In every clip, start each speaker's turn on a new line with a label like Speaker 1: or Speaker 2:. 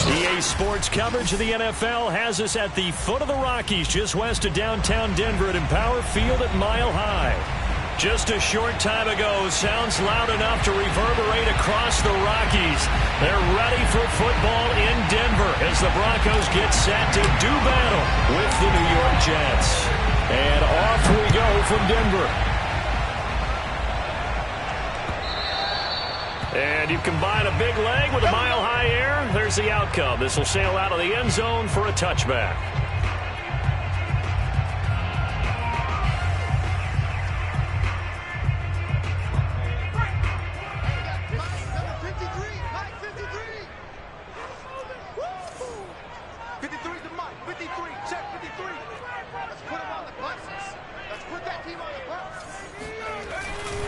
Speaker 1: EA Sports coverage of the NFL has us at the foot of the Rockies, just west of downtown Denver at Empower Field at Mile High. Just a short time ago, sounds loud enough to reverberate across the Rockies. They're ready for football in Denver as the Broncos get set to do battle with the New York Jets. And off we go from Denver. And you combine a big leg with a mile-high air, there's the outcome. This will sail out of the end zone for a touchback.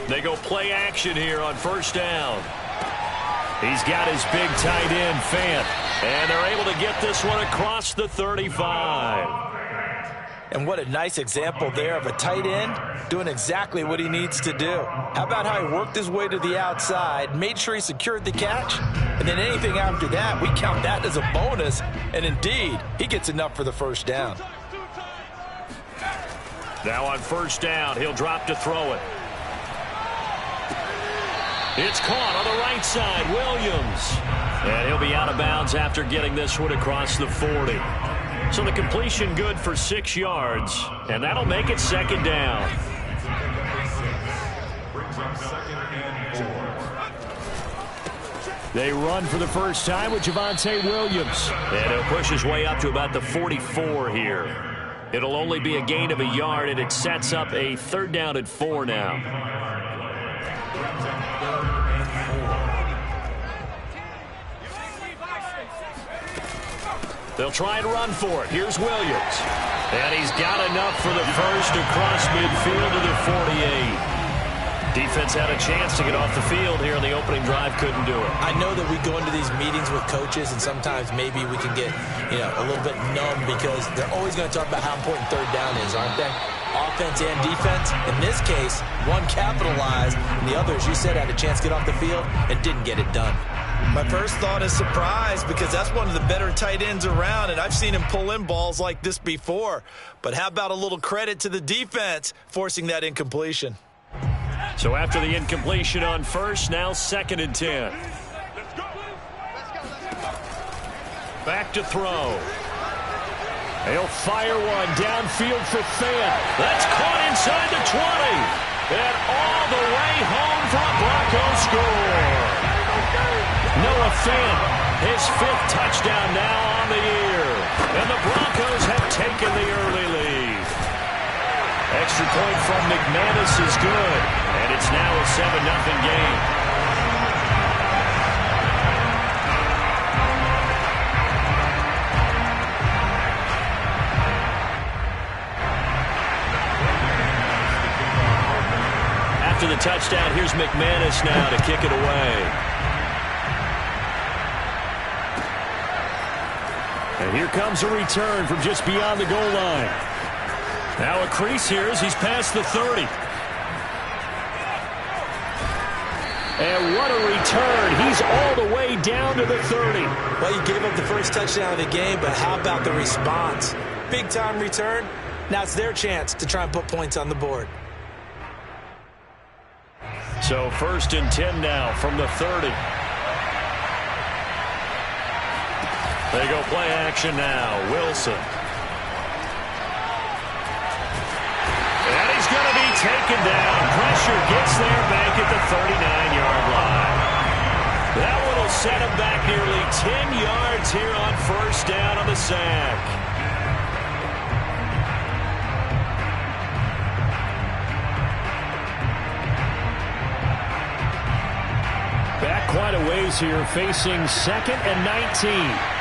Speaker 1: They go play action here on first down. He's got his big tight end, Fant. And they're able to get this one across the 35.
Speaker 2: And what a nice example there of a tight end doing exactly what he needs to do. How about how he worked his way to the outside, made sure he secured the catch, and then anything after that, we count that as a bonus. And indeed, he gets enough for the first down.
Speaker 1: Now on first down, he'll drop to throw it. It's caught on the right side, Williams. And he'll be out of bounds after getting this one across the 40. So the completion good for 6 yards, and that'll make it second down. They run for the first time with Javonte Williams. And he'll push his way up to about the 44 here. It'll only be a gain of a yard, and it sets up a third down at 4 now. They'll try and run for it. Here's Williams. And he's got enough for the first across midfield to the 48. Defense had a chance to get off the field here in the opening drive. Couldn't do it.
Speaker 2: I know that we go into these meetings with coaches, and sometimes maybe we can get, a little bit numb because they're always going to talk about how important third down is, aren't they? Offense and defense. In this case, one capitalized, and the other, as you said, had a chance to get off the field and didn't get it done.
Speaker 3: My first thought is surprise because that's one of the better tight ends around, and I've seen him pull in balls like this before. But how about a little credit to the defense forcing that incompletion?
Speaker 1: So after the incompletion on first, now 2nd and 10. Back to throw. He'll fire one downfield for Fant. That's caught inside the 20. And all the way home for a Broncos score. Noah Fant, his 5th touchdown now on the year. And the Broncos have taken the early lead. Extra point from McManus is good. And it's now a 7-0 game. After the touchdown, here's McManus now to kick it away. And here comes a return from just beyond the goal line. Now a crease here as he's past the 30. And what a return. He's all the way down to the 30.
Speaker 2: Well, he gave up the first touchdown of the game, but how about the response? Big-time return. Now it's their chance to try and put points on the board.
Speaker 1: So 1st and 10 now from the 30. They go play action now. Wilson. And he's going to be taken down. Pressure gets there back at the 39-yard line. That one will set him back nearly 10 yards here on first down on the sack. Back quite a ways here, facing 2nd and 19.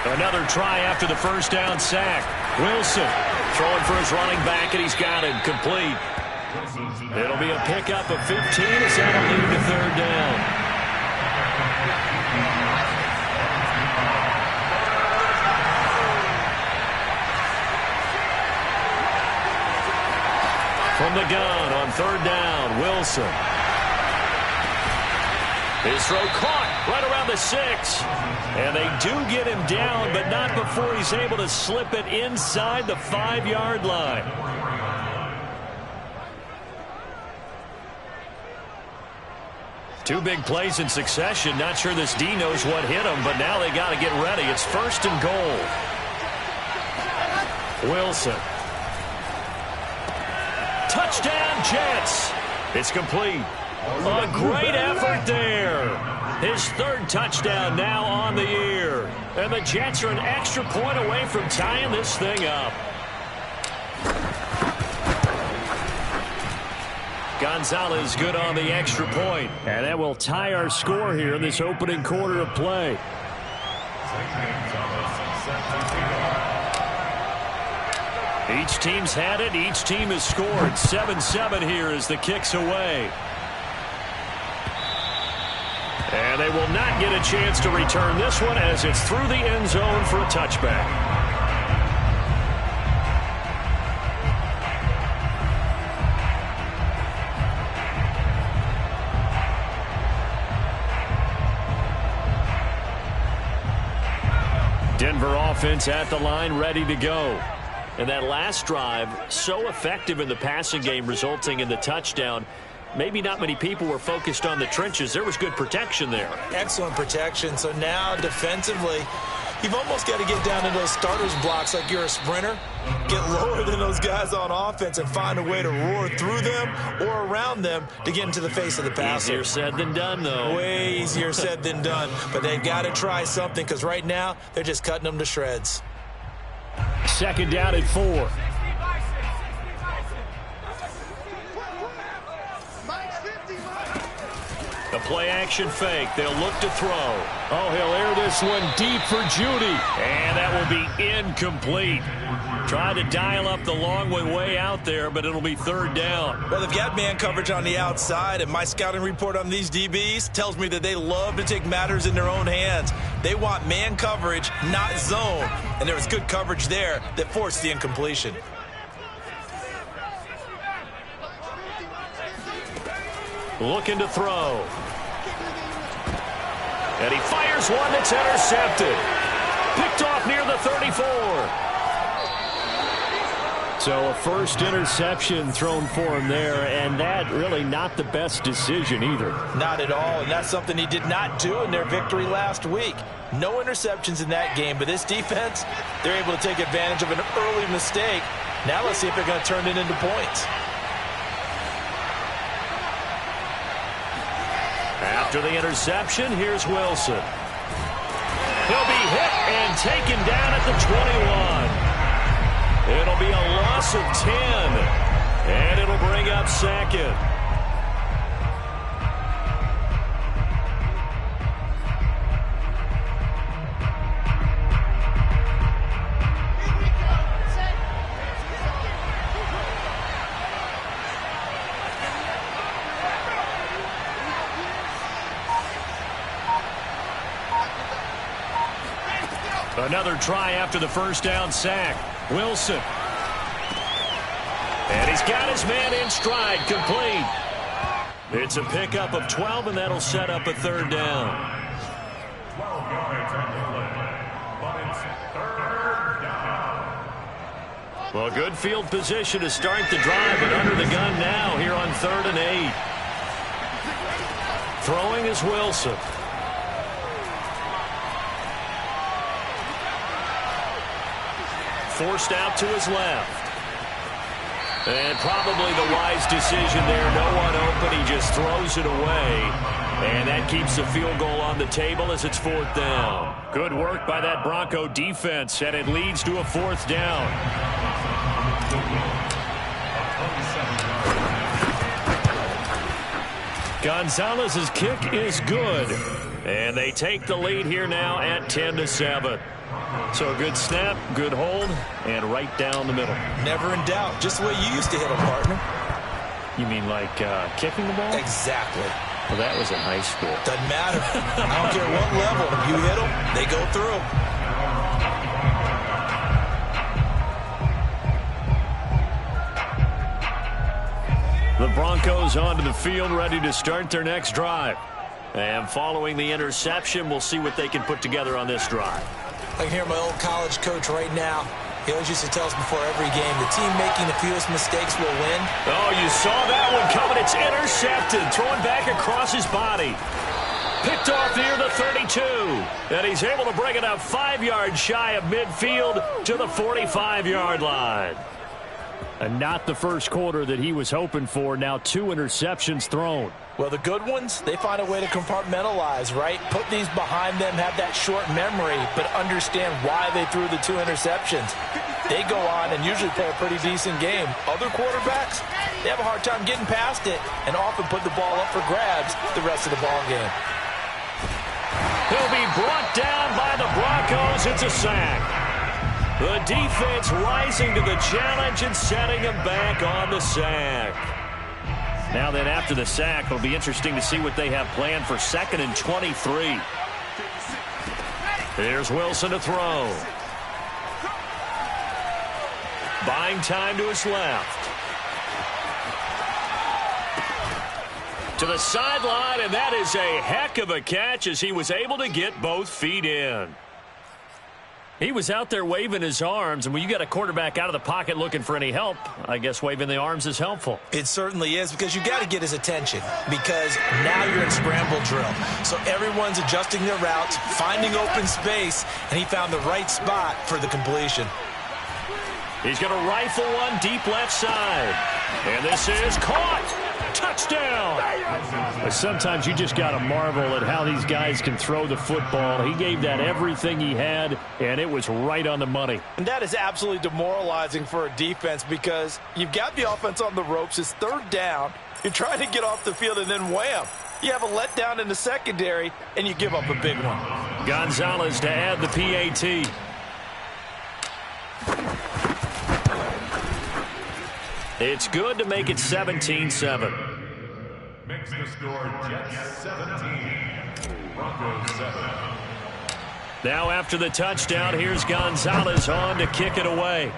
Speaker 1: Another try after the first down sack. Wilson throwing for his running back, and he's got him complete. It'll be a pickup of 15 as that'll lead to third down. From the gun on third down, Wilson. His throw caught right around the 6. And they do get him down, but not before he's able to slip it inside the 5-yard line. Two big plays in succession. Not sure this D knows what hit him, but now they got to get ready. It's 1st and goal. Wilson. Touchdown, Jets. It's complete. A great effort there. His 3rd touchdown now on the year. And the Jets are an extra point away from tying this thing up. Gonzalez good on the extra point. And that will tie our score here in this opening quarter of play. Each team's had it. Each team has scored. 7-7 here as the kick's away. And they will not get a chance to return this one as it's through the end zone for a touchback. Denver offense at the line, ready to go. And that last drive, so effective in the passing game, resulting in the touchdown. Maybe not many people were focused on the trenches. There was good protection there.
Speaker 3: Excellent protection. So now defensively, you've almost got to get down into those starters blocks like you're a sprinter. Get lower than those guys on offense and find a way to roar through them or around them to get into the face of the passer.
Speaker 1: Easier said than done, though.
Speaker 3: Way easier said than done. But they've got to try something because right now they're just cutting them to shreds.
Speaker 1: 2nd down and 4. The play-action fake. They'll look to throw. Oh, he'll air this one deep for Judy. And that will be incomplete. Tried to dial up the long one way out there, but it'll be 3rd down.
Speaker 3: Well, they've got man coverage on the outside, and my scouting report on these DBs tells me that they love to take matters in their own hands. They want man coverage, not zone. And there was good coverage there that forced the incompletion.
Speaker 1: Looking to throw. And he fires one that's intercepted. Picked off near the 34. So a first interception thrown for him there, and that really not the best decision either.
Speaker 3: Not at all, and that's something he did not do in their victory last week. No interceptions in that game, but this defense, they're able to take advantage of an early mistake. Now let's see if they're going to turn it into points.
Speaker 1: After the interception, here's Wilson. He'll be hit and taken down at the 21. It'll be a loss of 10, and it'll bring up 2nd. Another try after the first down sack. Wilson. And he's got his man in stride, complete. It's a pickup of 12, and that'll set up a 3rd down.
Speaker 4: 12 yards on the play, but it's 3rd down.
Speaker 1: Well, good field position to start the drive, but under the gun now here on 3rd and 8. Throwing is Wilson. Forced out to his left. And probably the wise decision there. No one open. He just throws it away. And that keeps the field goal on the table as it's 4th down. Good work by that Bronco defense, and it leads to a 4th down. Gonzalez's kick is good. And they take the lead here now at 10-7. So a good snap, good hold, and right down the middle.
Speaker 3: Never in doubt. Just the way you used to hit them, partner.
Speaker 1: You mean like kicking the ball?
Speaker 3: Exactly.
Speaker 1: Well, that was in high school.
Speaker 3: Doesn't matter. I don't care what level. You hit them, they go through.
Speaker 1: The Broncos onto the field, ready to start their next drive. And following the interception, we'll see what they can put together on this drive.
Speaker 3: I can hear my old college coach right now. He always used to tell us before every game, the team making the fewest mistakes will win.
Speaker 1: Oh, you saw that one coming. It's intercepted. Throwing back across his body. Picked off near the 32. And he's able to bring it up 5 yards shy of midfield to the 45-yard line.
Speaker 5: And not the first quarter that he was hoping for. Now 2 interceptions thrown.
Speaker 2: Well, the good ones, they find a way to compartmentalize, right? Put these behind them, have that short memory, but understand why they threw the 2 interceptions. They go on and usually play a pretty decent game. Other quarterbacks, they have a hard time getting past it and often put the ball up for grabs the rest of the ball game.
Speaker 1: He'll be brought down by the Broncos. It's a sack. The defense rising to the challenge and setting him back on the sack. Now then, after the sack, it'll be interesting to see what they have planned for 2nd and 23. Here's Wilson to throw. Buying time to his left. To the sideline, and that is a heck of a catch as he was able to get both feet in. He was out there waving his arms, and when you got a quarterback out of the pocket looking for any help, I guess waving the arms is helpful.
Speaker 3: It certainly is, because you got to get his attention, because now you're in scramble drill. So everyone's adjusting their routes, finding open space, and he found the right spot for the completion.
Speaker 1: He's going to rifle one deep left side. And this is caught. Touchdown.
Speaker 5: Sometimes you just got to marvel at how these guys can throw the football. He gave that everything he had, and it was right on the money.
Speaker 2: And that is absolutely demoralizing for a defense because you've got the offense on the ropes. It's 3rd down. You're trying to get off the field, and then wham. You have a letdown in the secondary, and you give up a big one.
Speaker 1: Gonzalez to add the PAT. It's good to make it 17-7.
Speaker 4: Makes the score Jets 17, Broncos 7.
Speaker 1: Now after the touchdown, here's Gonzalez on to kick it away.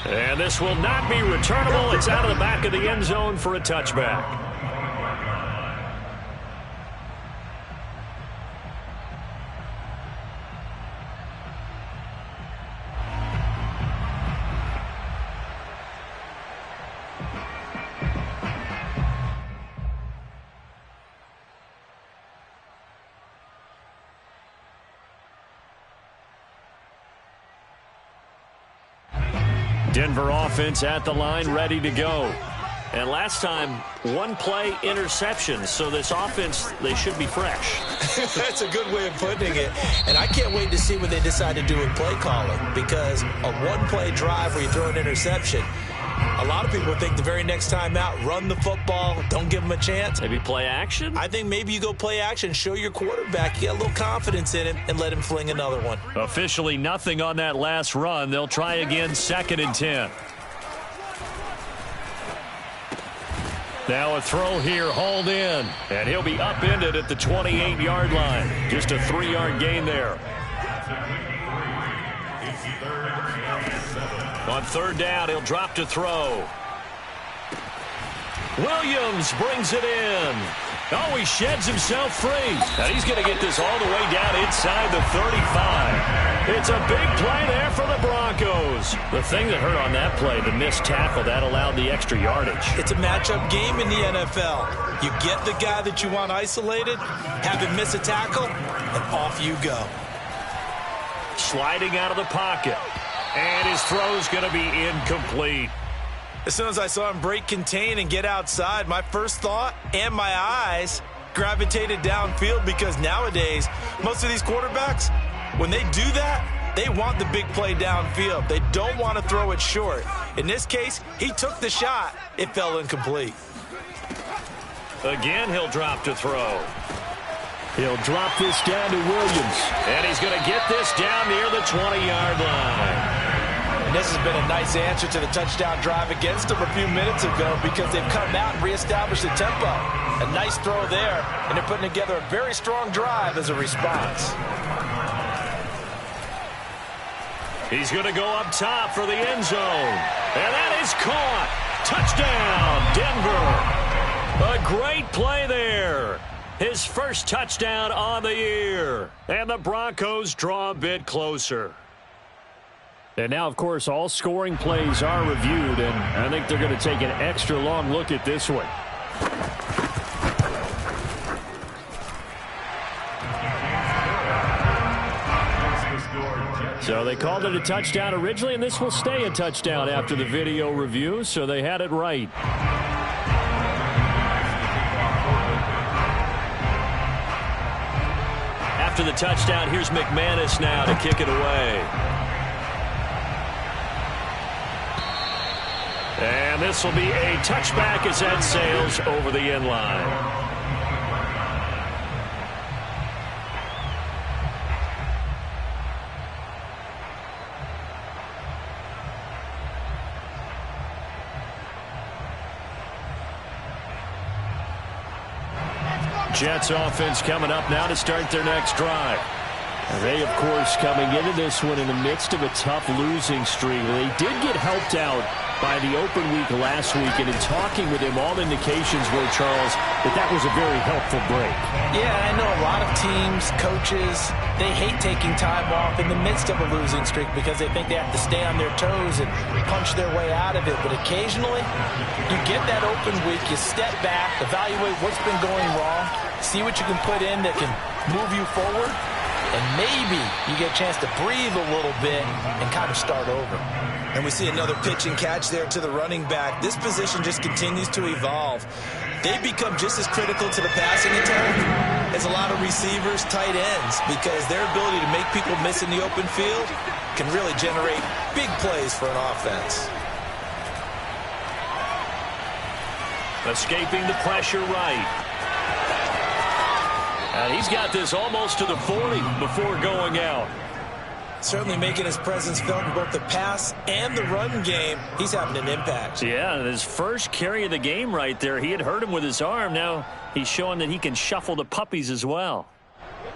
Speaker 1: And this will not be returnable. It's out of the back of the end zone for a touchback. Denver offense at the line, ready to go. And last time, 1 play interception. So this offense, they should be fresh.
Speaker 3: That's a good way of putting it. And I can't wait to see what they decide to do with play calling, because a 1-play drive where you throw an interception, a lot of people think the very next time out, run the football, don't give them a chance.
Speaker 1: Maybe play action?
Speaker 3: I think maybe you go play action, show your quarterback you got a little confidence in him, and let him fling another one.
Speaker 1: Officially nothing on that last run. They'll try again, 2nd and 10. Now a throw here, hauled in. And he'll be upended at the 28-yard line. Just a 3-yard gain there. On 3rd down, he'll drop to throw. Williams brings it in. Oh, he sheds himself free. And he's going to get this all the way down inside the 35. It's a big play there for the Broncos. The thing that hurt on that play, the missed tackle, that allowed the extra yardage.
Speaker 3: It's a matchup game in the NFL. You get the guy that you want isolated, have him miss a tackle, and off you go.
Speaker 1: Sliding out of the pocket. And his throw's going to be incomplete.
Speaker 3: As soon as I saw him break contain and get outside, my first thought and my eyes gravitated downfield, because nowadays, most of these quarterbacks, when they do that, they want the big play downfield. They don't want to throw it short. In this case, he took the shot. It fell incomplete.
Speaker 1: Again, he'll drop to throw.
Speaker 5: He'll drop this down to Williams.
Speaker 1: And he's going to get this down near the 20-yard line.
Speaker 3: And this has been a nice answer to the touchdown drive against them a few minutes ago, because they've come out and reestablished the tempo. A nice throw there, and they're putting together a very strong drive as a response.
Speaker 1: He's going to go up top for the end zone. And that is caught. Touchdown, Denver. Great play there. His first touchdown on the year. And the Broncos draw a bit closer.
Speaker 5: And now, of course, all scoring plays are reviewed, and I think they're going to take an extra long look at this one. So they called it a touchdown originally, and this will stay a touchdown after the video review, so they had it right.
Speaker 1: After the touchdown, here's McManus now to kick it away. And this will be a touchback as that sails over the end line. Jets offense coming up now to start their next drive. And they, of course, coming into this one in the midst of a tough losing streak. They did get helped out by the open week last week, and in talking with him, all indications were, Charles, that was a very helpful break.
Speaker 2: Yeah, I know a lot of teams, coaches, they hate taking time off in the midst of a losing streak because they think they have to stay on their toes and punch their way out of it. But occasionally, you get that open week, you step back, evaluate what's been going wrong, see what you can put in that can move you forward, and maybe you get a chance to breathe a little bit and kind of start over.
Speaker 3: And we see another pitch and catch there to the running back. This position just continues to evolve. They become just as critical to the passing attack as a lot of receivers, tight ends, because their ability to make people miss in the open field can really generate big plays for an offense.
Speaker 1: Escaping the pressure right. And he's got this almost to the 40 before going out.
Speaker 3: Certainly making his presence felt in both the pass and the run game. He's having an impact.
Speaker 1: Yeah, his first carry of the game right there. He had hurt him with his arm. Now he's showing that he can shuffle the puppies as well.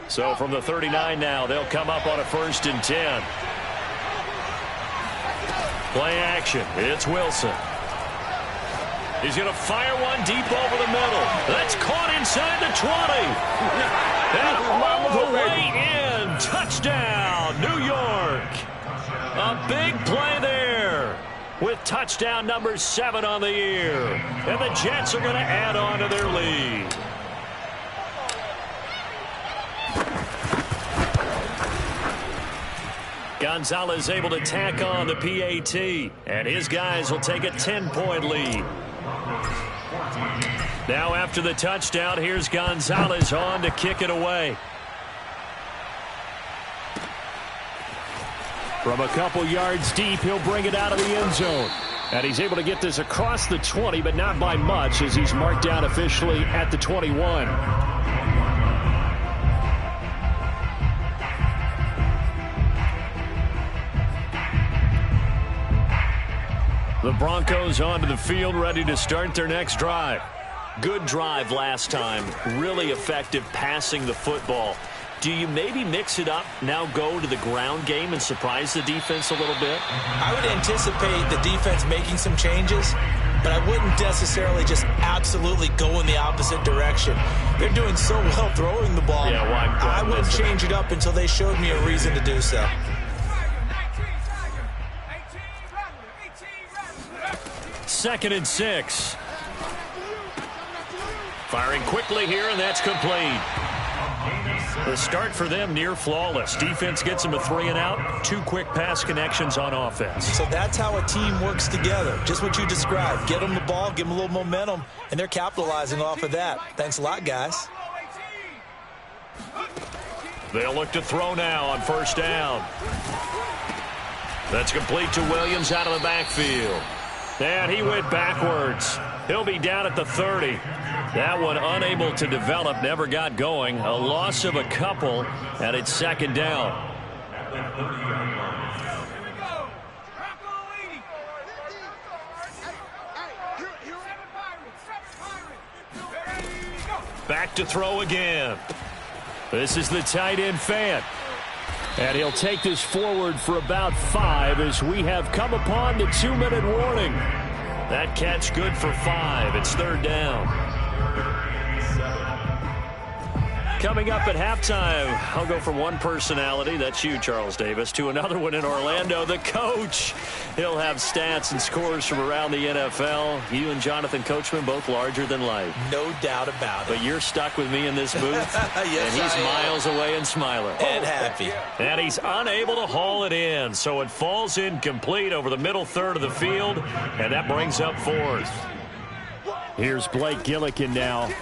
Speaker 1: So from the 39 now, they'll come up on a 1st and 10. Play action. It's Wilson. He's going to fire one deep over the middle. That's caught inside the 20. And all the way in. Touchdown, New York. A big play there with touchdown number 7 on the year. And the Jets are going to add on to their lead. Gonzalez able to tack on the PAT. And his guys will take a 10-point lead. Now after the touchdown, here's Gonzalez on to kick it away.
Speaker 5: From a couple yards deep, he'll bring it out of the end zone. And he's able to get this across the 20, but not by much, as he's marked down officially at the 21. The Broncos onto the field, ready to start their next drive. Good drive last time. Really effective passing the football. Do you maybe mix it up, now go to the ground game and surprise the defense a little bit?
Speaker 3: I would anticipate the defense making some changes, but I wouldn't necessarily just absolutely go in the opposite direction. They're doing so well throwing the ball.
Speaker 1: Yeah, well,
Speaker 3: I wouldn't change it up until they showed me a reason to do so.
Speaker 1: Second and 6. Firing quickly here, and that's complete. The start for them near flawless. Defense gets them a 3 and out. 2 quick pass connections on offense.
Speaker 3: So that's how a team works together. Just what you described. Get them the ball, give them a little momentum, and they're capitalizing off of that. Thanks a lot, guys.
Speaker 1: They'll look to throw now on 1st down. That's complete to Williams out of the backfield. And he went backwards. He'll be down at the 30. That one unable to develop, never got going. A loss of a couple, and it's 2nd down. Back to throw again. This is the tight end Fant. And he'll take this forward for about 5 as we have come upon the 2-minute warning. That catch good for 5. It's 3rd down.
Speaker 5: Coming up at halftime, I'll go from one personality, that's you, Charles Davis, to another one in Orlando, the coach. He'll have stats and scores from around the NFL. You and Jonathan Coachman, both larger than life.
Speaker 3: No doubt about it.
Speaker 5: But you're stuck with me in this booth.
Speaker 3: Yes,
Speaker 5: and he's miles away and smiling.
Speaker 3: And happy.
Speaker 5: And he's unable to haul it in, so it falls incomplete over the middle third of the field, and that brings up fourth. Here's Blake Gillikin now.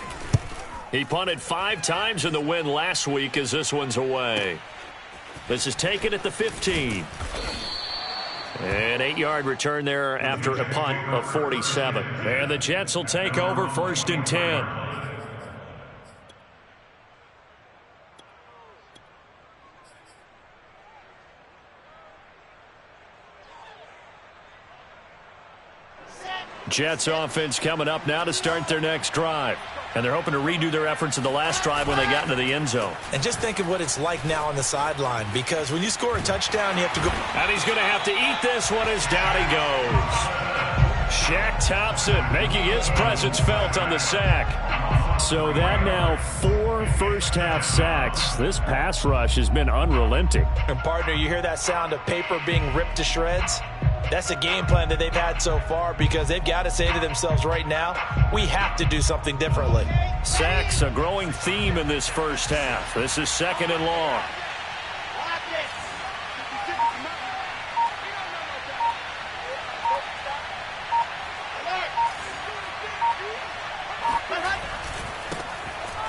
Speaker 5: He punted 5 times in the win last week as this one's away. This is taken at the 15. An 8-yard return there after a punt of 47. And the Jets will take over 1st and 10. Jets offense coming up now to start their next drive. And they're hoping to redo their efforts in the last drive when they got into the end zone.
Speaker 3: And just think of what it's like now on the sideline, because when you score a touchdown, you have to go.
Speaker 5: And he's going to have to eat this one as down he goes. Shaq Thompson making his presence felt on the sack. So that now 4 first-half sacks. This pass rush has been unrelenting.
Speaker 3: And, partner, you hear that sound of paper being ripped to shreds? That's a game plan that they've had so far, because they've got to say to themselves right now, we have to do something differently.
Speaker 5: Sacks, a growing theme in this first half. This is 2nd and long.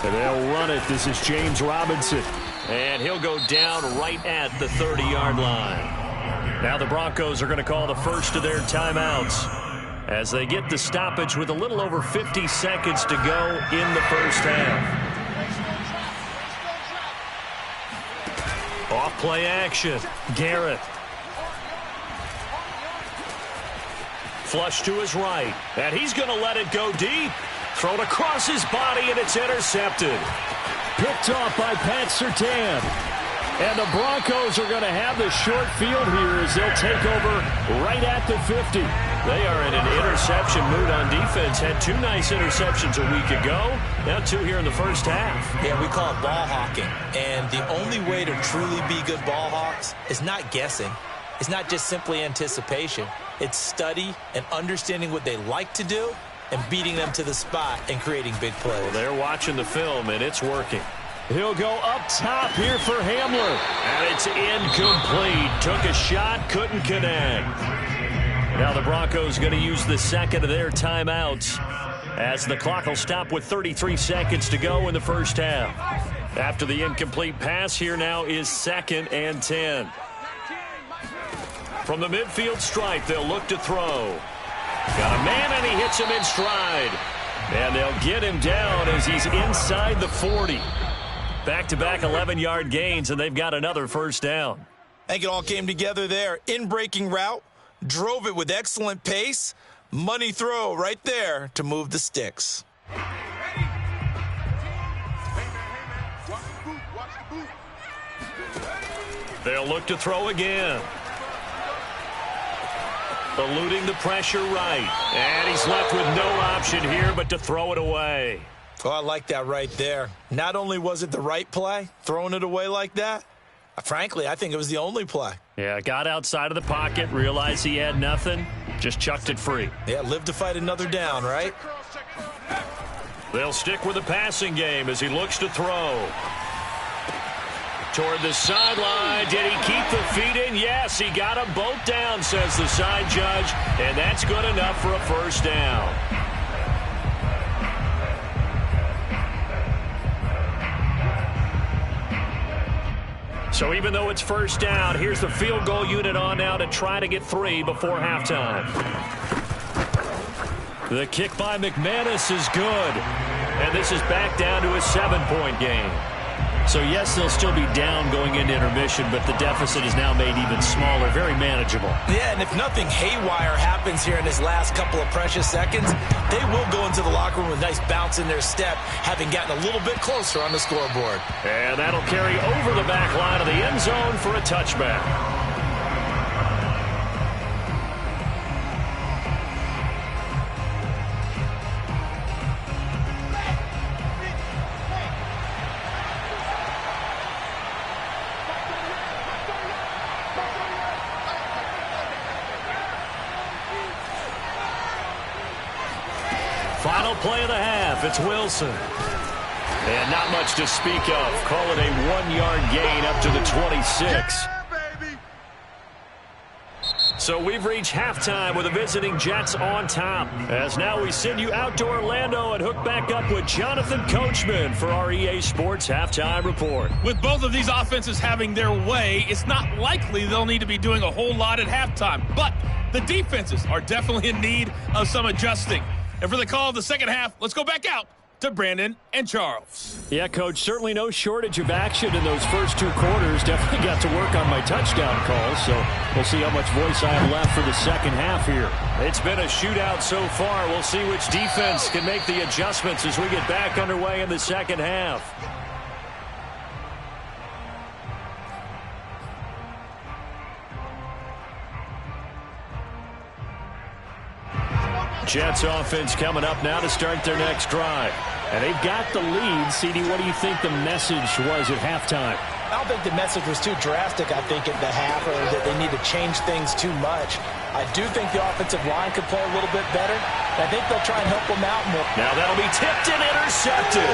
Speaker 5: And they'll run it. This is James Robinson. And he'll go down right at the 30-yard line. Now the Broncos are going to call the first of their timeouts as they get the stoppage with a little over 50 seconds to go in the first half. Off play action. Garrett. Flush to his right. And he's going to let it go deep. Thrown across his body, and it's intercepted. Picked off by Pat Surtain. And the Broncos are going to have the short field here as they'll take over right at the 50. They are in an interception mood on defense. Had 2 nice interceptions a week ago. Now 2 here in the first half.
Speaker 3: Yeah, we call it ball hawking. And the only way to truly be good ball hawks is not guessing. It's not just simply anticipation. It's study and understanding what they like to do and beating them to the spot and creating big plays.
Speaker 5: Well, they're watching the film, and it's working. He'll go up top here for Hamler. And it's incomplete. Took a shot, couldn't connect. Now the Broncos going to use the second of their timeouts as the clock will stop with 33 seconds to go in the first half. After the incomplete pass, here now is 2nd and 10. From the midfield stripe, they'll look to throw. Got a man, and he hits him in stride. And they'll get him down as he's inside the 40. Back-to-back 11-yard gains, and they've got another first down.
Speaker 3: I think it all came together there. In-breaking route, drove it with excellent pace. Money throw right there to move the sticks.
Speaker 5: They'll look to throw again. Eluding the pressure right. And he's left with no option here but to throw it away.
Speaker 3: Oh, I like that right there. Not only was it the right play, throwing it away like that, frankly, I think it was the only play.
Speaker 5: Yeah, got outside of the pocket, realized he had nothing, just chucked it free.
Speaker 3: Yeah, live to fight another down, right?
Speaker 5: They'll stick with the passing game as he looks to throw. Toward the sideline. Did he keep the feet in? Yes, he got them both down, says the side judge, and that's good enough for a first down. So even though it's first down, here's the field goal unit on now to try to get 3 before halftime. The kick by McManus is good. And this is back down to a 7-point game. So, yes, they'll still be down going into intermission, but the deficit is now made even smaller, very manageable.
Speaker 3: Yeah, and if nothing haywire happens here in his last couple of precious seconds, they will go into the locker room with a nice bounce in their step, having gotten a little bit closer on the scoreboard.
Speaker 5: And that'll carry over the back line of the end zone for a touchback. Final play of the half. It's Wilson. And not much to speak of. Call it a 1-yard gain up to the 26. So we've reached halftime with the visiting Jets on top. As now we send you out to Orlando and hook back up with Jonathan Coachman for our EA Sports Halftime Report.
Speaker 6: With both of these offenses having their way, it's not likely they'll need to be doing a whole lot at halftime. But the defenses are definitely in need of some adjusting. And for the call of the second half, let's go back out to Brandon and Charles.
Speaker 5: Yeah, Coach, certainly no shortage of action in those first 2 quarters. Definitely got to work on my touchdown calls, so we'll see how much voice I have left for the second half here. It's been a shootout so far. We'll see which defense can make the adjustments as we get back underway in the second half. Jets offense coming up now to start their next drive. And they've got the lead. CD, what do you think the message was at halftime?
Speaker 2: I don't think the message was too drastic, I think, at the half, or that they need to change things too much. I do think the offensive line could play a little bit better. I think they'll try and help them out more.
Speaker 5: Now that'll be tipped and intercepted.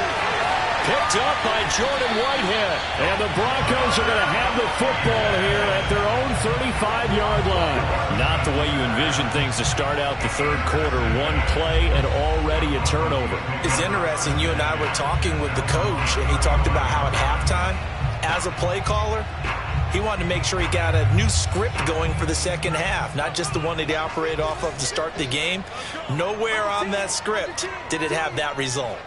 Speaker 5: Picked up by Jordan Whitehead. And the Broncos are going to have the football here at their own 35-yard line. Not the way you envision things to start out the third quarter. 1 play and already a turnover.
Speaker 2: It's interesting. You and I were talking with the coach, and he talked about how at halftime, as a play caller, he wanted to make sure he got a new script going for the second half, not just the one that he operated off of to start the game. Nowhere on that script did it have that result.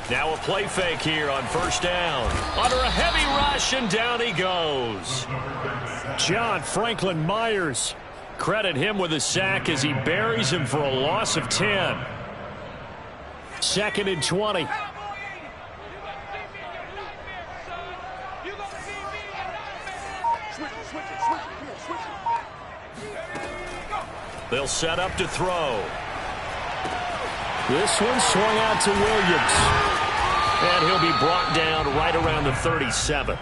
Speaker 5: Now a play fake here on first down. Under a heavy rush, and down he goes. John Franklin Myers. Credit him with a sack as he buries him for a loss of 10. 2nd and 20. They'll set up to throw. This one swung out to Williams. And he'll be brought down right around the 37.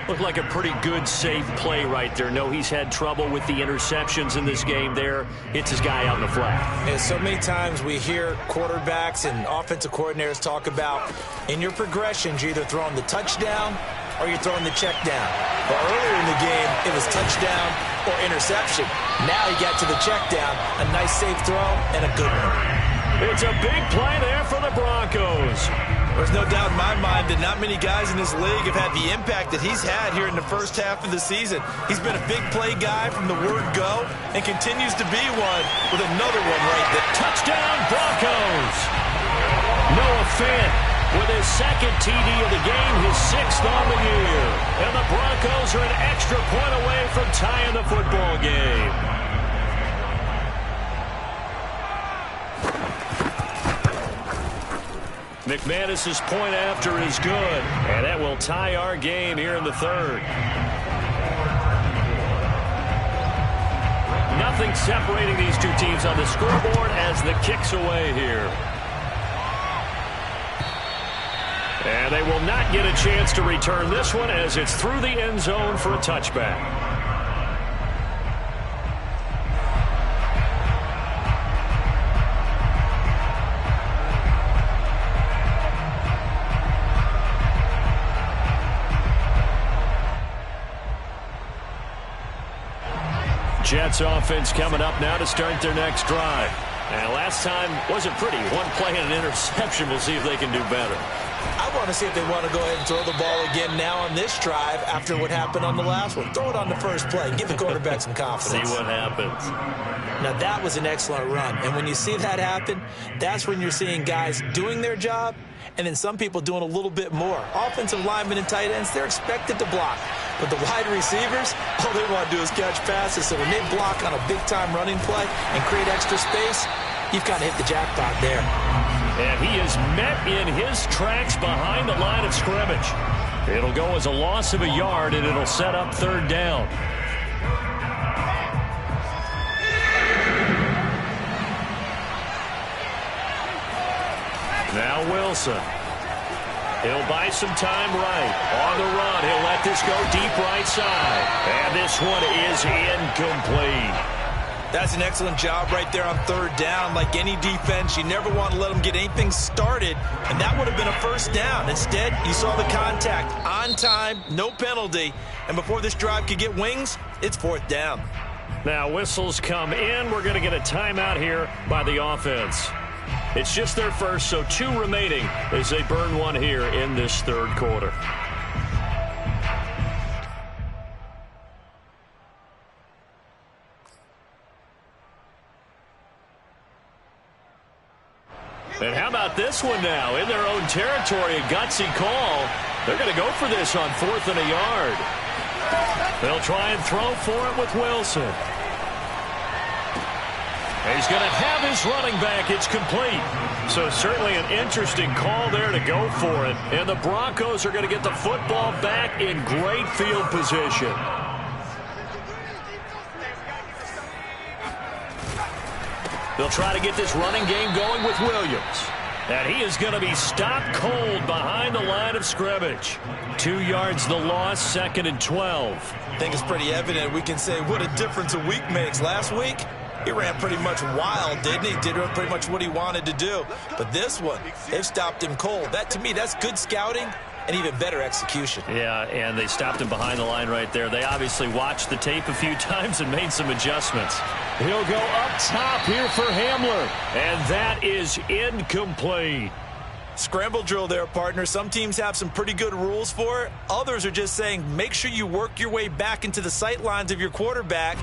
Speaker 5: Looked like a pretty good, safe play right there. No, he's had trouble with the interceptions in this game there. Hits his guy out in the flat.
Speaker 2: And so many times we hear quarterbacks and offensive coordinators talk about, in your progressions, you're either throwing the touchdown or you're throwing the check down. But earlier in the game, it was touchdown or interception. Now he got to the check down, a nice safe throw, and a good one.
Speaker 5: It's a big play there for the Broncos.
Speaker 3: There's no doubt in my mind that not many guys in this league have had the impact that he's had here in the first half of the season. He's been a big play guy from the word go and continues to be one with another one right there.
Speaker 5: Touchdown, Broncos. Noah Fant with his 2nd TD of the game, his 6th on the year. And the Broncos are an extra point away from tying the football game. McManus's point after is good, and that will tie our game here in the third. Nothing separating these two teams on the scoreboard as the kick's away here. And they will not get a chance to return this one as it's through the end zone for a touchback. Jets offense coming up now to start their next drive. And last time wasn't pretty. 1 play and an interception. We'll see if they can do better.
Speaker 2: I want to see if they want to go ahead and throw the ball again now on this drive after what happened on the last one. Throw it on the first play. Give the quarterback some confidence.
Speaker 5: See what happens.
Speaker 2: Now, that was an excellent run. And when you see that happen, that's when you're seeing guys doing their job and then some people doing a little bit more. Offensive linemen and tight ends, they're expected to block. But the wide receivers, all they want to do is catch passes. So when they block on a big-time running play and create extra space, you've kind of hit the jackpot there.
Speaker 5: And he is met in his tracks behind the line of scrimmage. It'll go as a loss of a yard, and it'll set up third down. Now Wilson. He'll buy some time right. On the run, he'll let this go deep right side. And this one is incomplete.
Speaker 3: That's an excellent job right there on third down. Like any defense, you never want to let them get anything started, and that would have been a first down. Instead, you saw the contact on time, no penalty, and before this drive could get wings, it's fourth down.
Speaker 5: Now whistles come in. We're going to get a timeout here by the offense. It's just their first, so 2 remaining as they burn one here in this third quarter. And how about this one now? In their own territory, a gutsy call. They're going to go for this on 4th and a yard. They'll try and throw for it with Wilson. He's going to have his running back. It's complete. So certainly an interesting call there to go for it. And the Broncos are going to get the football back in great field position. They'll try to get this running game going with Williams. And he is going to be stopped cold behind the line of scrimmage. 2 yards the loss, 2nd and 12.
Speaker 3: I think it's pretty evident. We can say what a difference a week makes. Last week, he ran pretty much wild, didn't he? Did pretty much what he wanted to do. But this one, they've stopped him cold. That, to me, that's good scouting and even better execution.
Speaker 5: Yeah, and they stopped him behind the line right there. They obviously watched the tape a few times and made some adjustments. He'll go up top here for Hamler, and that is incomplete.
Speaker 3: Scramble drill there, partner. Some teams have some pretty good rules for it. Others are just saying make sure you work your way back into the sight lines of your quarterback,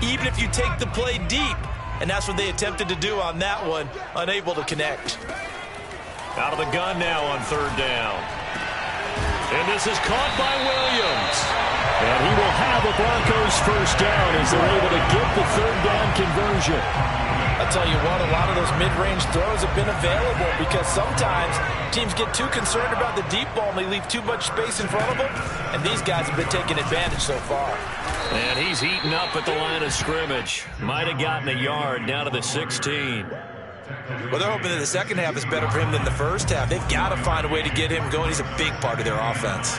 Speaker 3: even if you take the play deep. And that's what they attempted to do on that one, unable to connect.
Speaker 5: Out of the gun now on 3rd down. And this is caught by Williams. And he will have the Broncos first down as they're able to get the 3rd down conversion.
Speaker 3: I'll tell you what, a lot of those mid-range throws have been available because sometimes teams get too concerned about the deep ball and they leave too much space in front of them. And these guys have been taking advantage so far.
Speaker 5: And he's eaten up at the line of scrimmage. Might have gotten a yard down to the 16.
Speaker 3: Well, they're hoping that the second half is better for him than the first half. They've got to find a way to get him going. He's a big part of their offense.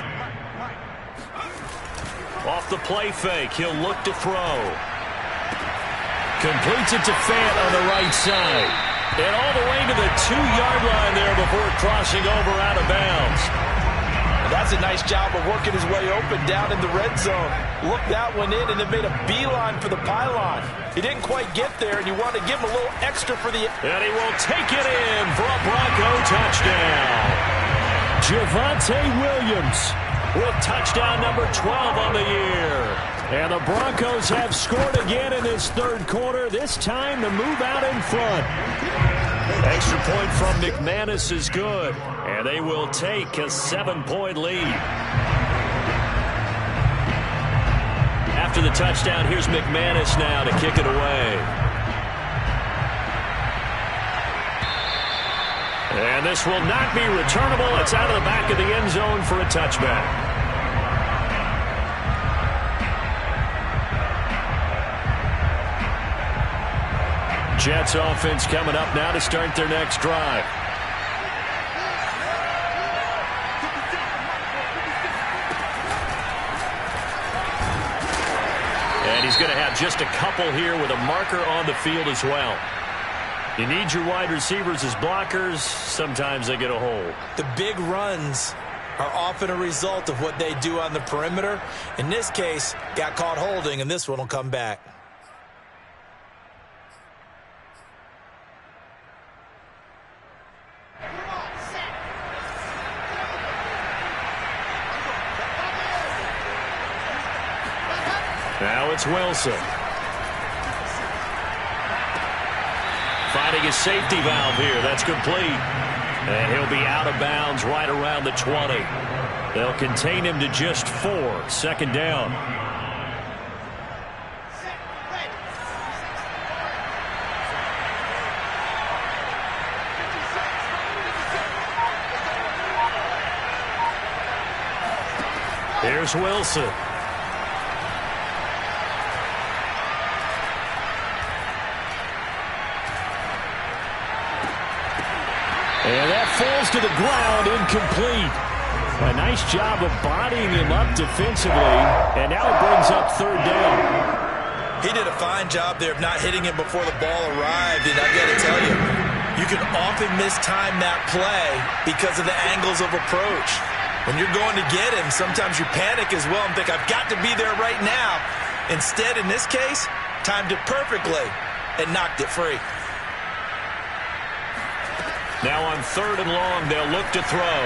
Speaker 5: Off the play fake, he'll look to throw. Completes it to Fant on the right side. And all the way to the 2-yard line there before crossing over out of bounds.
Speaker 3: And that's a nice job of working his way open down in the red zone. Looked that one in and then made a beeline for the pylon. He didn't quite get there, and you want to give him a little extra for the...
Speaker 5: And he will take it in for a Bronco touchdown. Javonte Williams with touchdown number 12 on the year. And the Broncos have scored again in this third quarter, this time to move out in front. Extra point from McManus is good, and they will take a 7-point lead. After the touchdown, here's McManus now to kick it away. And this will not be returnable. It's out of the back of the end zone for a touchback. Jets offense coming up now to start their next drive. And he's going to have just a couple here with a marker on the field as well. You need your wide receivers as blockers. Sometimes they get a hold.
Speaker 3: The big runs are often a result of what they do on the perimeter. In this case, got caught holding, and this one will come back.
Speaker 5: Now it's Wilson. Finding his safety valve here. That's complete. And he'll be out of bounds right around the 20. They'll contain him to just 4. 2nd down. Here's Wilson. And that falls to the ground, incomplete. A nice job of bodying him up defensively, and now it brings up third down.
Speaker 3: He did a fine job there of not hitting him before the ball arrived, and I've got to tell you, you can often mistime that play because of the angles of approach. When you're going to get him, sometimes you panic as well and think, I've got to be there right now. Instead, in this case, timed it perfectly and knocked it free.
Speaker 5: Now on third and long, they'll look to throw.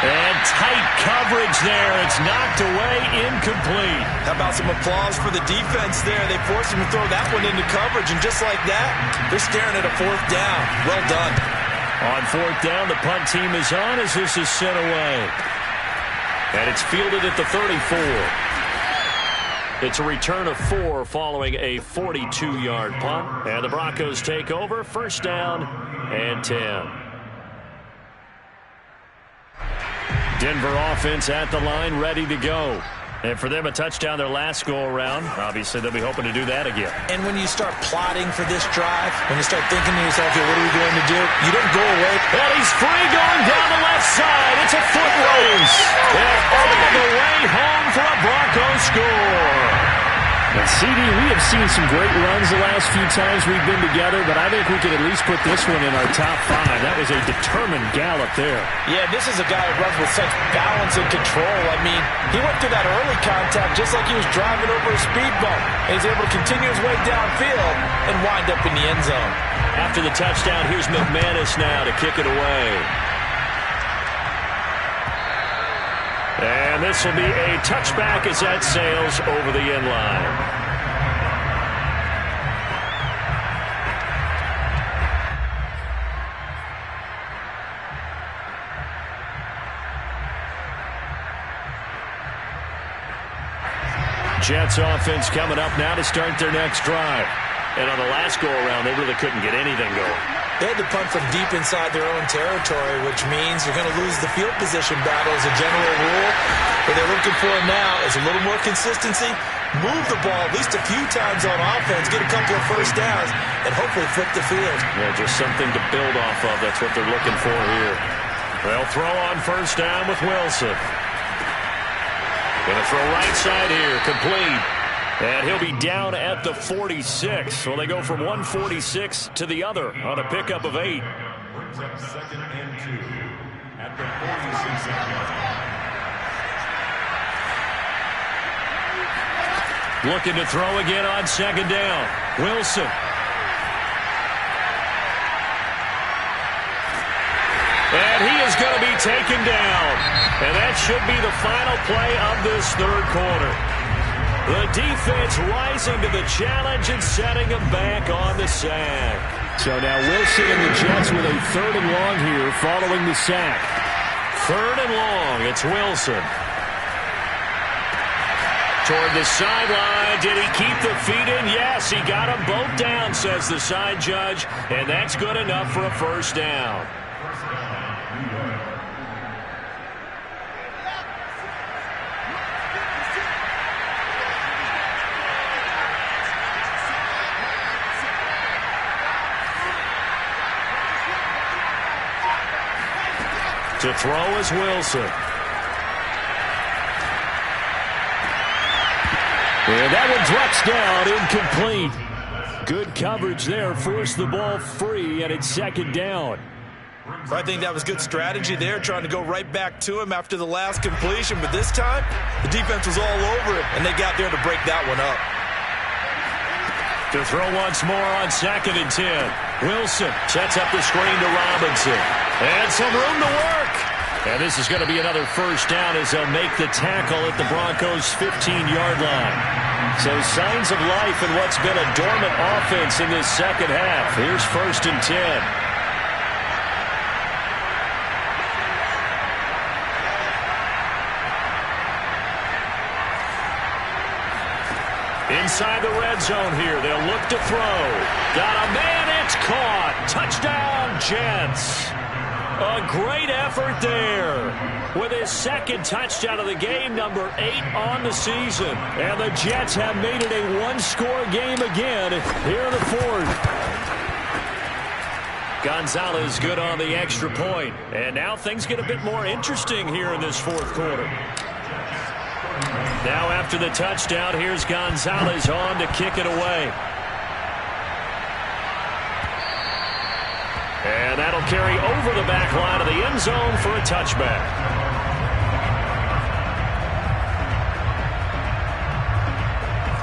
Speaker 5: And tight coverage there. It's knocked away, incomplete.
Speaker 3: How about some applause for the defense there? They forced him to throw that one into coverage, and just like that, they're staring at a fourth down. Well done.
Speaker 5: On fourth down, the punt team is on as this is sent away. And it's fielded at the 34. It's a return of 4 following a 42-yard punt. And the Broncos take over, first down and 10. Denver offense at the line, ready to go. And for them, a touchdown their last go-around. Obviously, they'll be hoping to do that again.
Speaker 3: And when you start plotting for this drive, when you start thinking to yourself, okay, what are we going to do? You don't go away.
Speaker 5: And he's free going down the left side. It's a foot race. And all the way home for a Broncos score. And CD, we have seen some great runs the last few times we've been together, but I think we could at least put this one in our top 5. That was a determined gallop there.
Speaker 2: Yeah, this is a guy who runs with such balance and control. I mean, he went through that early contact just like he was driving over a speed bump. And he's able to continue his way downfield and wind up in the end zone.
Speaker 5: After the touchdown, here's McManus now to kick it away. And this will be a touchback as that sails over the end line. Jets offense coming up now to start their next drive. And on the last go-around, they really couldn't get anything going.
Speaker 3: They had to punt from deep inside their own territory, which means you're going to lose the field position battle as a general rule. What they're looking for now is a little more consistency, move the ball at least a few times on offense, get a couple of first downs, and hopefully flip the field.
Speaker 5: Yeah, just something to build off of. That's what they're looking for here. They'll throw on first down with Wilson. Going to throw right side here, complete. And he'll be down at the 46. So they go from 146 to the other on a pickup of 8.
Speaker 4: Brings up second and 2 at the 46-yard line.
Speaker 5: Looking to throw again on second down. Wilson. And he is going to be taken down. And that should be the final play of this third quarter. The defense rising to the challenge and setting him back on the sack. So now Wilson and the Jets with a third and long here following the sack. Third and long, it's Wilson. Toward the sideline, did he keep the feet in? Yes, he got them both down, says the side judge, and that's good enough for a first down. To throw is Wilson. And that one drops down, incomplete. Good coverage there, forced the ball free, and it's second down.
Speaker 3: I think that was good strategy there, trying to go right back to him after the last completion. But this time, the defense was all over it, and they got there to break that one up.
Speaker 5: To throw once more on second and 10. Wilson sets up the screen to Robinson. And some room to work. And this is going to be another first down as they'll make the tackle at the Broncos' 15-yard line. So signs of life in what's been a dormant offense in this second half. Here's first and 10. Inside the red zone here. They'll look to throw. Got a man. It's caught. Touchdown, Jets. A great effort there. With his second touchdown of the game, number 8 on the season. And the Jets have made it a one-score game again here in the fourth. Gonzalez good on the extra point. And now things get a bit more interesting here in this fourth quarter. Now after the touchdown, here's Gonzalez on to kick it away. And that'll carry over the back line of the end zone for a touchback.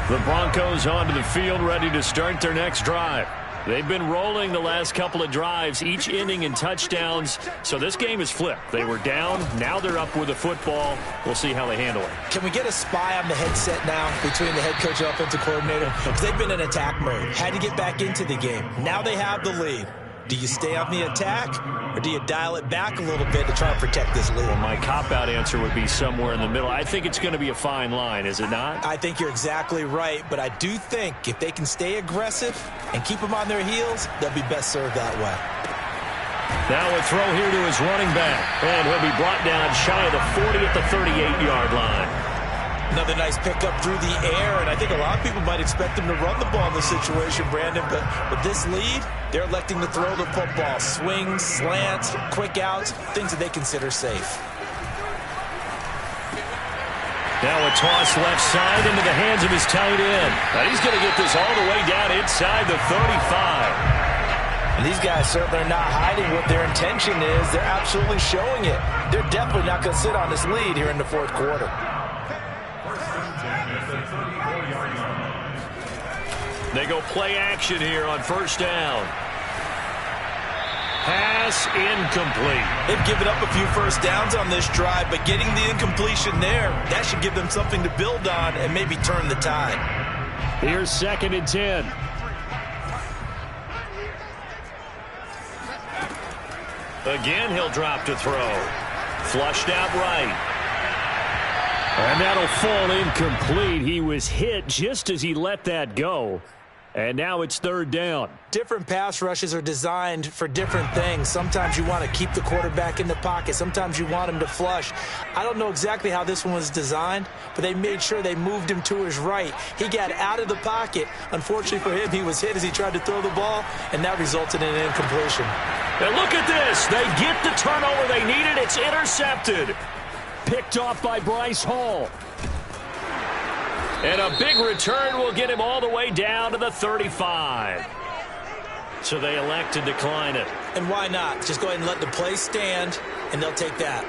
Speaker 5: The Broncos onto the field ready to start their next drive. They've been rolling the last couple of drives, each ending in touchdowns. So this game is flipped. They were down. Now they're up with the football. We'll see how they handle it.
Speaker 2: Can we get a spy on the headset now between the head coach and offensive coordinator? Because they've been in attack mode. Had to get back into the game. Now they have the lead. Do you stay on the attack, or do you dial it back a little bit to try and protect this lead?
Speaker 5: Well, my cop-out answer would be somewhere in the middle. I think it's going to be a fine line, is it not?
Speaker 2: I think you're exactly right, but I do think if they can stay aggressive and keep them on their heels, they'll be best served that way.
Speaker 5: Now a throw here to his running back, and he'll be brought down shy of the 40 at the 38-yard line.
Speaker 2: Another nice pickup through the air, and I think a lot of people might expect him to run the ball in this situation, Brandon, but with this lead, they're electing to throw the football. Swings, slants, quick outs, things that they consider safe.
Speaker 5: Now a toss left side into the hands of his tight end. Now he's going to get this all the way down inside the 35.
Speaker 2: And these guys certainly are not hiding what their intention is. They're absolutely showing it. They're definitely not going to sit on this lead here in the fourth quarter.
Speaker 5: They go play action here on first down. Pass incomplete.
Speaker 2: They've given up a few first downs on this drive, but getting the incompletion there, that should give them something to build on and maybe turn the tide.
Speaker 5: Here's 2nd and 10. Again, he'll drop to throw. Flushed out right. And that'll fall incomplete. He was hit just as he let that go. And now it's 3rd down.
Speaker 2: Different pass rushes are designed for different things. Sometimes you want to keep the quarterback in the pocket. Sometimes you want him to flush. I don't know exactly how this one was designed, but they made sure they moved him to his right. He got out of the pocket. Unfortunately for him, he was hit as he tried to throw the ball, and that resulted in an incompletion.
Speaker 5: And look at this. They get the turnover they needed. It's intercepted. Picked off by Bryce Hall. And a big return will get him all the way down to the 35. So they elect to decline it.
Speaker 2: And why not? Just go ahead and let the play stand, and they'll take that.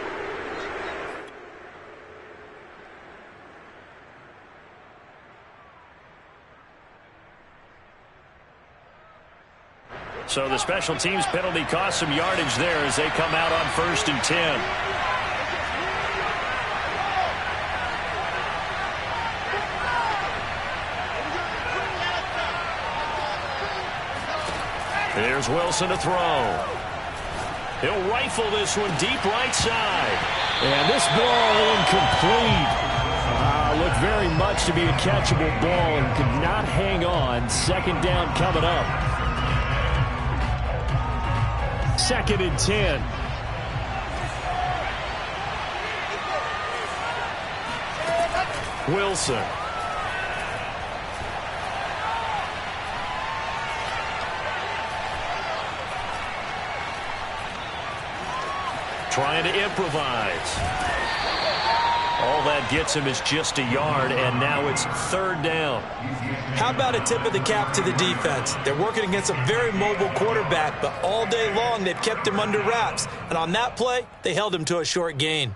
Speaker 5: So the special teams penalty cost some yardage there as they come out on 1st and 10. There's Wilson to throw. He'll rifle this one deep right side. And this ball incomplete. Looked very much to be a catchable ball and could not hang on. 2nd down coming up. 2nd and 10. Wilson. Trying to improvise. All that gets him is just a yard, and now it's 3rd down.
Speaker 2: How about a tip of the cap to the defense? They're working against a very mobile quarterback, but all day long they've kept him under wraps. And on that play, they held him to a short gain.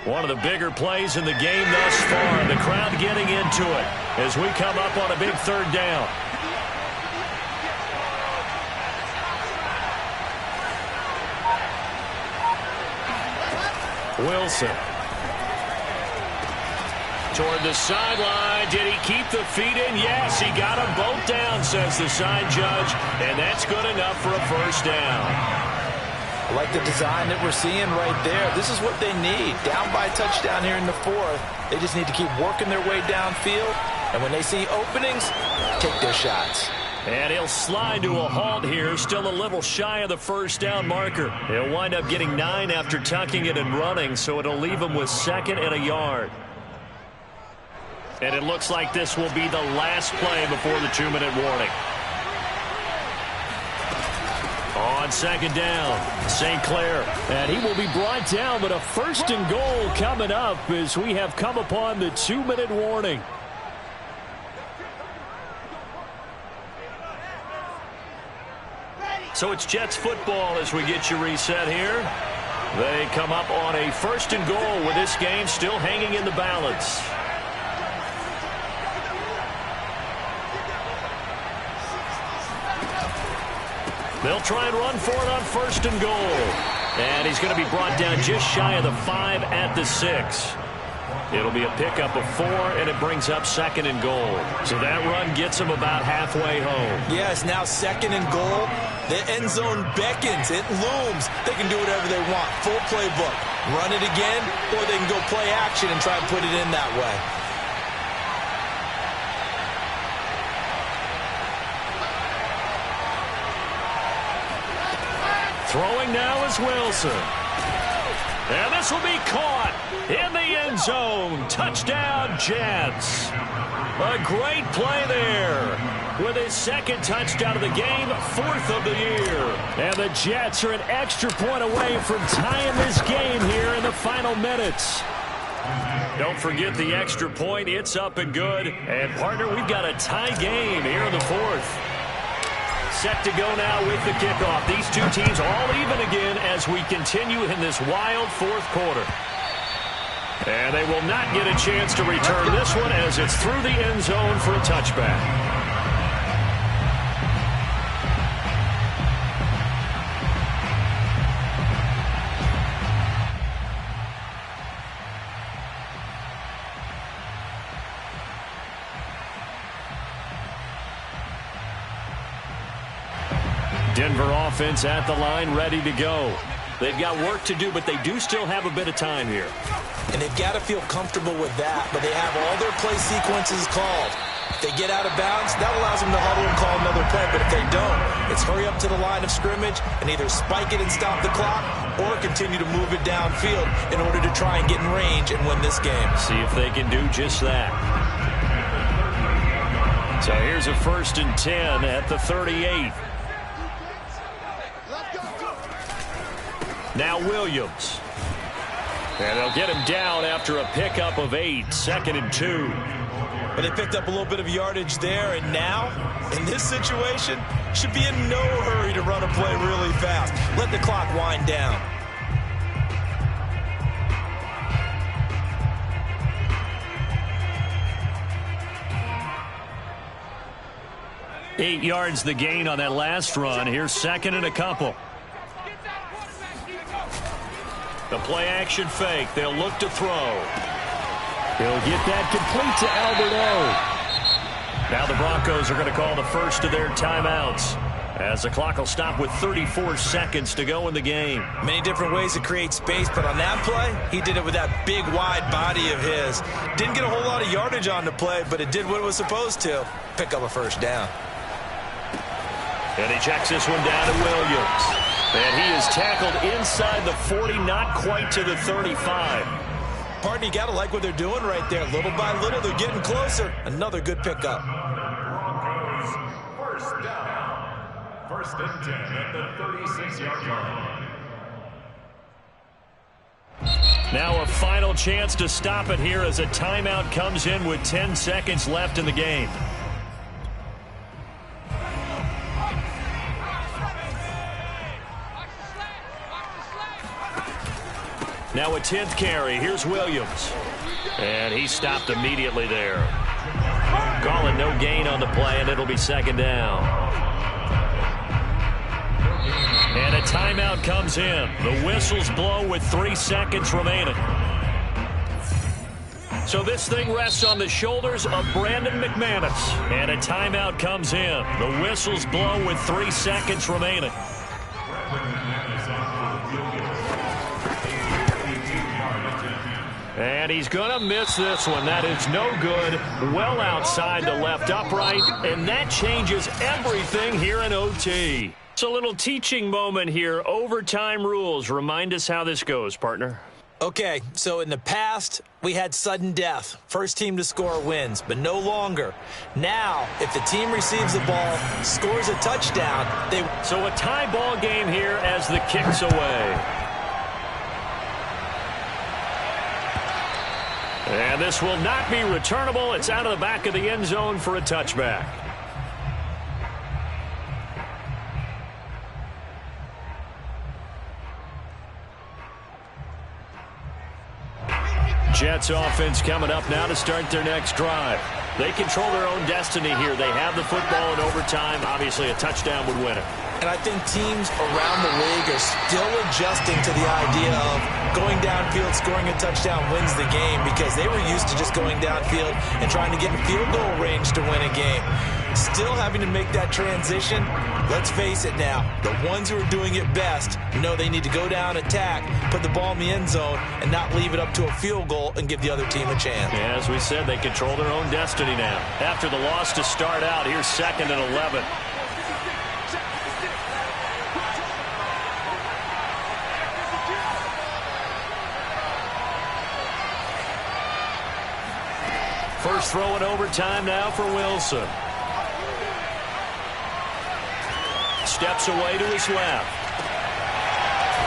Speaker 5: One of the bigger plays in the game thus far. The crowd getting into it as we come up on a big 3rd down. Wilson. Toward the sideline. Did he keep the feet in? Yes, he got them both down, says the side judge. And that's good enough for a 1st down.
Speaker 2: I like the design that we're seeing right there. This is what they need. Down by a touchdown here in the 4th. They just need to keep working their way downfield. And when they see openings, take their shots.
Speaker 5: And he'll slide to a halt here, still a little shy of the 1st down marker. He'll wind up getting 9 after tucking it and running, so it'll leave him with 2nd and a yard. And it looks like this will be the last play before the 2-minute warning. On second down, St. Clair.
Speaker 1: And he will be brought down, but a first and goal coming up as we have come upon the 2-minute warning.
Speaker 5: So it's Jets football as we get you reset here. They come up on a first and goal with this game still hanging in the balance. They'll try and run for it on first and goal. And he's going to be brought down just shy of the 5 at the 6. It'll be a pickup of 4, and it brings up second and goal. So that run gets him about halfway home.
Speaker 3: Yes, now second and goal. The end zone beckons. It looms. They can do whatever they want. Full playbook. Run it again, or they can go play action and try and put it in that way.
Speaker 5: Throwing now is Wilson. And this will be caught in the end zone. Touchdown, Jets. A great play there with his second touchdown of the game, 4th of the year.
Speaker 1: And the Jets are an extra point away from tying this game here in the final minutes.
Speaker 5: Don't forget the extra point. It's up and good. And, partner, we've got a tie game here in the 4th. Set to go now with the kickoff. These two teams all even again as we continue in this wild 4th quarter. And they will not get a chance to return this one as it's through the end zone for a touchback. Denver offense at the line, ready to go. They've got work to do, but they do still have a bit of time here.
Speaker 3: And they've got to feel comfortable with that, but they have all their play sequences called. If they get out of bounds, that allows them to huddle and call another play, but if they don't, it's hurry up to the line of scrimmage and either spike it and stop the clock or continue to move it downfield in order to try and get in range and win this game.
Speaker 5: See if they can do just that. So here's a 1st and 10 at the 38. Now Williams. And they'll get him down after a pickup of 8, 2nd and 2.
Speaker 3: But they picked up a little bit of yardage there, and now, in this situation, should be in no hurry to run a play really fast. Let the clock wind down.
Speaker 5: Eight yards the gain on that last run. Here's 2nd and a couple. The play action fake. They'll look to throw.
Speaker 1: He'll get that complete to Alberto.
Speaker 5: Now the Broncos are going to call the first of their timeouts as the clock will stop with 34 seconds to go in the game.
Speaker 3: Many different ways to create space, but on that play, he did it with that big, wide body of his. Didn't get a whole lot of yardage on the play, but it did what it was supposed to. Pick up a first down.
Speaker 5: And he checks this one down to Williams. And he is tackled inside the 40, not quite to the 35.
Speaker 3: Partner, you got to like what they're doing right there. Little by little, they're getting closer. Another good pickup.
Speaker 4: Broncos, first down. 1st and 10 at the 36-yard line.
Speaker 5: Now a final chance to stop it here as a timeout comes in with 10 seconds left in the game. Now a 10th carry. Here's Williams. And he stopped immediately there. Calling no gain on the play, and it'll be 2nd down. And a timeout comes in. The whistles blow with 3 seconds remaining. So this thing rests on the shoulders of Brandon McManus. And a timeout comes in. The whistles blow with 3 seconds remaining. And he's going to miss this one. That is no good. Well outside the left upright. And that changes everything here in OT. It's a little teaching moment here. Overtime rules. Remind us how this goes, partner.
Speaker 3: Okay, so in the past, we had sudden death. First team to score wins, but no longer. Now, if the team receives the ball, scores a touchdown, they...
Speaker 5: So a tie ball game here as the kick's away. And this will not be returnable. It's out of the back of the end zone for a touchback. Jets offense coming up now to start their next drive. They control their own destiny here. They have the football in overtime. Obviously, a touchdown would win it.
Speaker 3: And I think teams around the league are still adjusting to the idea of going downfield, scoring a touchdown wins the game, because they were used to just going downfield and trying to get in field goal range to win a game. Still having to make that transition. Let's face it now, the ones who are doing it best know they need to go down, attack, put the ball in the end zone, and not leave it up to a field goal and give the other team a chance.
Speaker 5: Yeah, as we said, they control their own destiny now. After the loss to start out, here's 2nd and 11. First throw in overtime now for Wilson. Steps away to his left.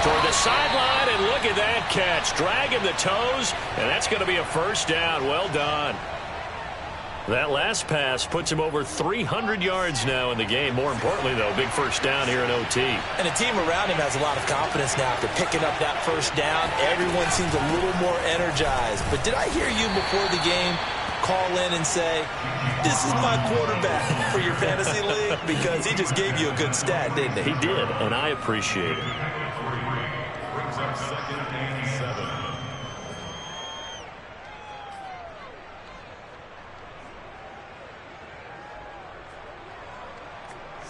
Speaker 5: Toward the sideline, and look at that catch. Dragging the toes, and that's going to be a first down. Well done. That last pass puts him over 300 yards now in the game. More importantly, though, big first down here in OT.
Speaker 3: And the team around him has a lot of confidence now after picking up that first down. Everyone seems a little more energized. But did I hear you before the game call in and say, this is my quarterback for your fantasy league? Because he just gave you a good stat, didn't he?
Speaker 5: He did, and I appreciate it.
Speaker 4: Brings up 2nd and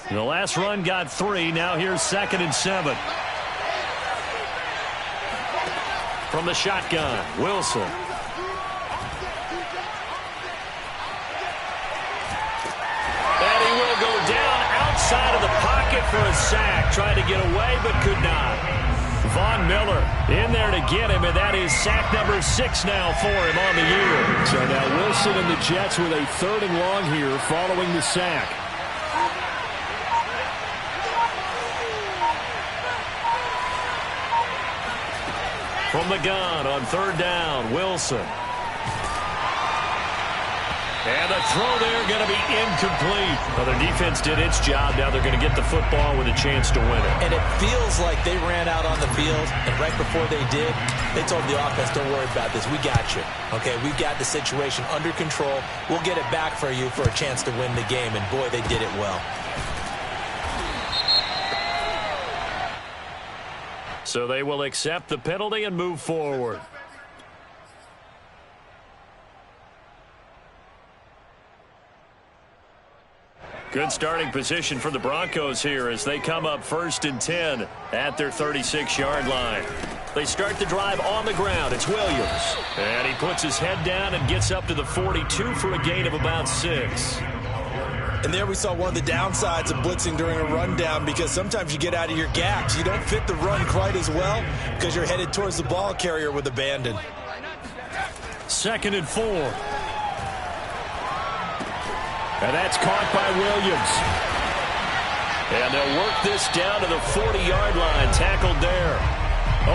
Speaker 4: 7.
Speaker 5: The last run got 3. Now here's 2nd and 7. From the shotgun, Wilson. Outside of the pocket for a sack. Tried to get away, but could not. Von Miller in there to get him, and that is sack number 6 now for him on the year.
Speaker 1: So now Wilson and the Jets with a 3rd and long here following the sack.
Speaker 5: From the gun on 3rd down, Wilson. And the throw there going to be incomplete. Well, their defense did its job. Now they're going to get the football with a chance to win it.
Speaker 3: And it feels like they ran out on the field, and right before they did, they told the offense, don't worry about this. We got you. Okay, we've got the situation under control. We'll get it back for you for a chance to win the game. And, boy, they did it well.
Speaker 5: So they will accept the penalty and move forward. Good starting position for the Broncos here as they come up 1st and 10 at their 36-yard line. They start the drive on the ground. It's Williams. And he puts his head down and gets up to the 42 for a gain of about 6.
Speaker 3: And there we saw one of the downsides of blitzing during a rundown, because sometimes you get out of your gaps. You don't fit the run quite as well because you're headed towards the ball carrier with abandon.
Speaker 5: 2nd and 4. And that's caught by Williams. And they'll work this down to the 40-yard line. Tackled there.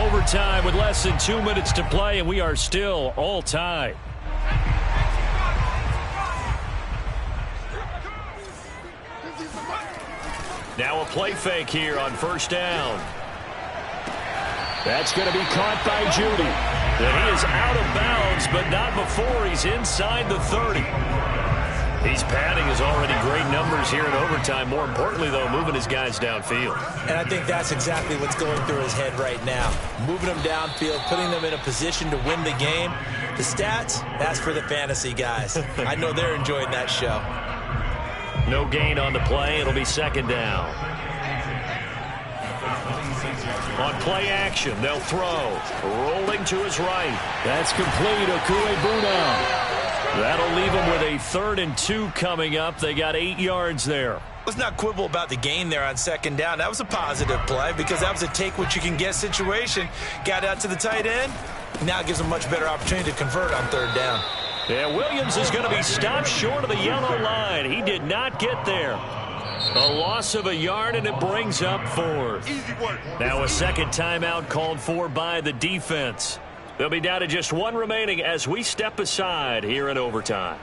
Speaker 5: Overtime with less than 2 minutes to play, and we are still all tied. Now a play fake here on 1st down. That's going to be caught by Judy. And he is out of bounds, but not before he's inside the 30. He's padding his already great numbers here in overtime. More importantly, though, moving his guys downfield.
Speaker 3: And I think that's exactly what's going through his head right now. Moving them downfield, putting them in a position to win the game. The stats, that's for the fantasy guys. I know they're enjoying that show.
Speaker 5: No gain on the play. It'll be 2nd down. On play action, they'll throw. Rolling to his right. That's complete. Okuegbuna. That'll leave them with a 3rd and 2 coming up. They got 8 yards there.
Speaker 3: Let's not quibble about the gain there on 2nd down. That was a positive play because that was a take-what-you-can-get situation. Got out to the tight end, Now it gives them a much better opportunity to convert on third down.
Speaker 5: Yeah, Williams is going to be stopped short of the yellow line. He did not get there. A loss of a yard, and it brings up fourth. Now a second timeout called for by the defense. They'll be down to just one remaining as we step aside here in overtime.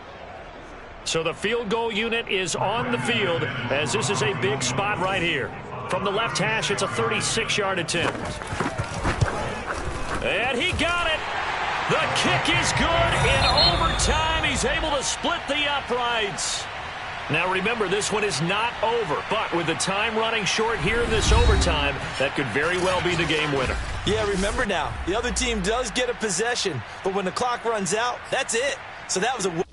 Speaker 5: So the field goal unit is on the field as this is a big spot right here. From the left hash, it's a 36-yard attempt. And he got it. The kick is good. In overtime, he's able to split the uprights. Now remember, this one is not over, but with the time running short here in this overtime, that could very well be the game winner.
Speaker 3: Yeah, remember now, the other team does get a possession, but when the clock runs out, that's it. So that was a